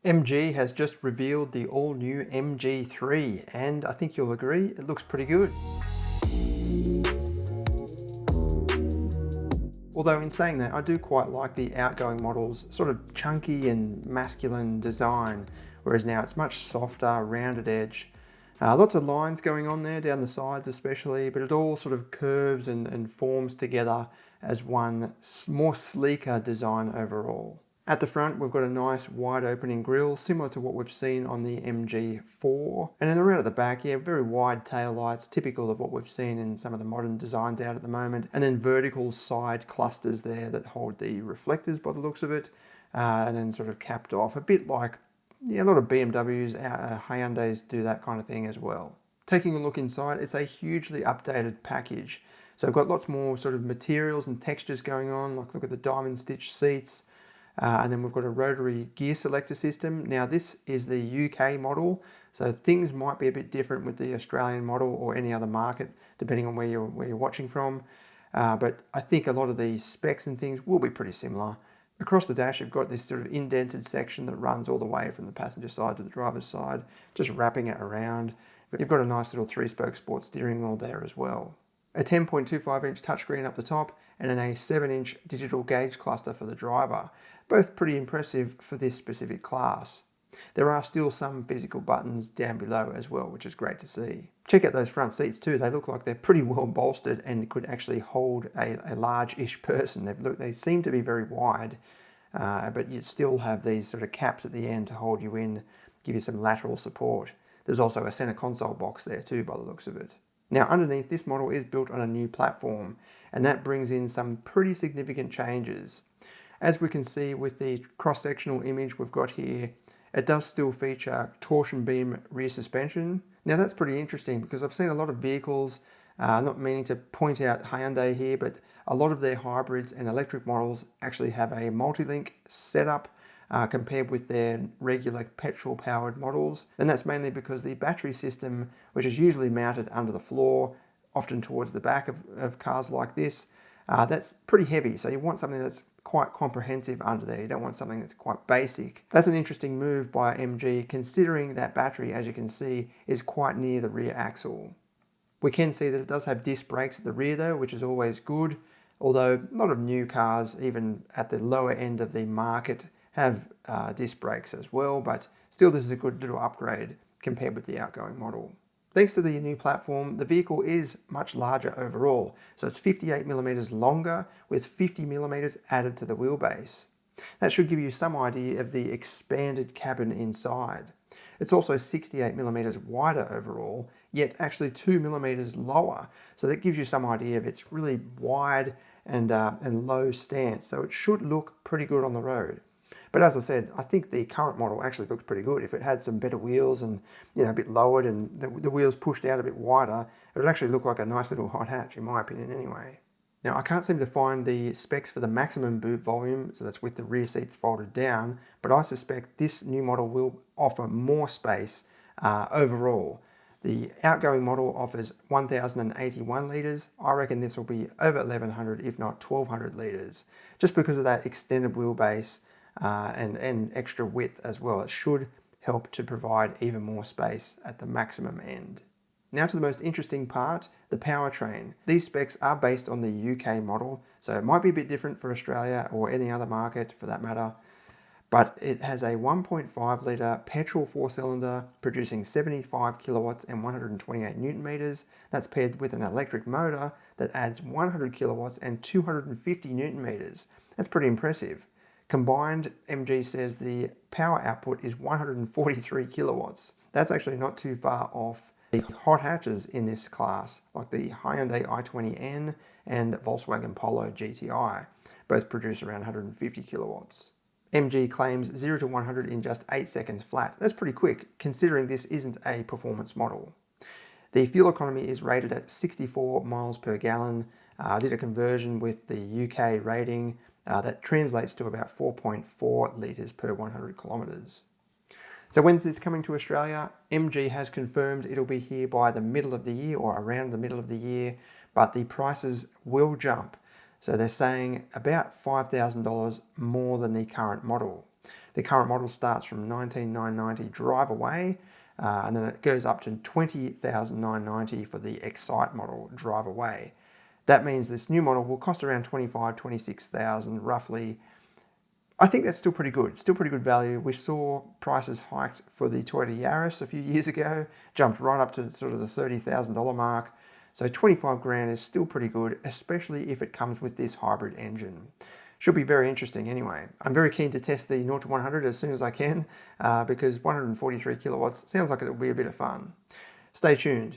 MG has just revealed the all-new MG3, and I think you'll agree, it looks pretty good. Although in saying that, I do quite like the outgoing model's sort of chunky and masculine design, whereas now it's much softer, rounded edge. Lots of lines going on there, down the sides especially, but it all sort of curves and forms together as one more sleeker design overall. At the front, we've got a nice wide opening grille, similar to what we've seen on the MG4. And then around at the back, yeah, very wide tail lights, typical of what we've seen in some of the modern designs out at the moment. And then vertical side clusters there that hold the reflectors by the looks of it. And then sort of capped off, a bit like, yeah, a lot of BMWs, Hyundais do that kind of thing as well. Taking a look inside, it's a hugely updated package. So we've got lots more sort of materials and textures going on, like look at the diamond stitch seats. And then we've got a rotary gear selector system. Now this is the UK model, so things might be a bit different with the Australian model or any other market, depending on where you're watching from. But I think a lot of the specs and things will be pretty similar. Across the dash, you've got this sort of indented section that runs all the way from the passenger side to the driver's side, just wrapping it around. But you've got a nice little 3-spoke sport steering wheel there as well. A 10.25-inch touchscreen up the top, and then a 7-inch digital gauge cluster for the driver. Both pretty impressive for this specific class. There are still some physical buttons down below as well, which is great to see. Check out those front seats too. They look like they're pretty well bolstered and could actually hold a large-ish person. They seem to be very wide, but you still have these sort of caps at the end to hold you in, give you some lateral support. There's also a center console box there too by the looks of it. Now underneath, this model is built on a new platform, and that brings in some pretty significant changes. As we can see with the cross-sectional image we've got here, it does still feature torsion beam rear suspension. Now that's pretty interesting because I've seen a lot of vehicles, not meaning to point out Hyundai here, but a lot of their hybrids and electric models actually have a multi-link setup compared with their regular petrol-powered models. And that's mainly because the battery system, which is usually mounted under the floor, often towards the back of cars like this, that's pretty heavy. So you want something that's quite comprehensive under there. You don't want something that's quite basic. That's an interesting move by MG, considering that battery, as you can see, is quite near the rear axle. We can see that it does have disc brakes at the rear though, which is always good, although a lot of new cars, even at the lower end of the market, have disc brakes as well, but still this is a good little upgrade compared with the outgoing model. Thanks to the new platform, the vehicle is much larger overall, so it's 58mm longer with 50mm added to the wheelbase. That should give you some idea of the expanded cabin inside. It's also 68mm wider overall, yet actually 2mm lower, so that gives you some idea of its really wide and low stance, so it should look pretty good on the road. But as I said, I think the current model actually looks pretty good. If it had some better wheels and a bit lowered and the wheels pushed out a bit wider, it would actually look like a nice little hot hatch, in my opinion anyway. Now I can't seem to find the specs for the maximum boot volume, so that's with the rear seats folded down, but I suspect this new model will offer more space overall. The outgoing model offers 1,081 litres. I reckon this will be over 1,100, if not 1,200 litres, just because of that extended wheelbase and extra width as well. It should help to provide even more space at the maximum end. Now to the most interesting part, the powertrain. These specs are based on the UK model, so it might be a bit different for Australia or any other market for that matter, but it has a 1.5 litre petrol 4-cylinder producing 75 kilowatts and 128 newton meters. That's paired with an electric motor that adds 100 kilowatts and 250 newton meters. That's pretty impressive. Combined, MG says the power output is 143 kilowatts. That's actually not too far off the hot hatches in this class, like the Hyundai i20N and Volkswagen Polo GTI. Both produce around 150 kilowatts. MG claims 0 to 100 in just 8 seconds flat. That's pretty quick, considering this isn't a performance model. The fuel economy is rated at 64 miles per gallon. I did a conversion with the UK rating. That translates to about 4.4 litres per 100 kilometres. So when's this coming to Australia? MG has confirmed it'll be here by the middle of the year or around the middle of the year, but the prices will jump. So they're saying about $5,000 more than the current model. The current model starts from 19,990 drive away, and then it goes up to 20,990 for the Excite model drive away. That means this new model will cost around 25,000, 26,000 roughly. I think that's still pretty good. Still pretty good value. We saw prices hiked for the Toyota Yaris a few years ago, jumped right up to sort of the $30,000 mark. So 25 grand is still pretty good, especially if it comes with this hybrid engine. Should be very interesting anyway. I'm very keen to test the 0 to 100 as soon as I can because 143 kilowatts sounds like it'll be a bit of fun. Stay tuned.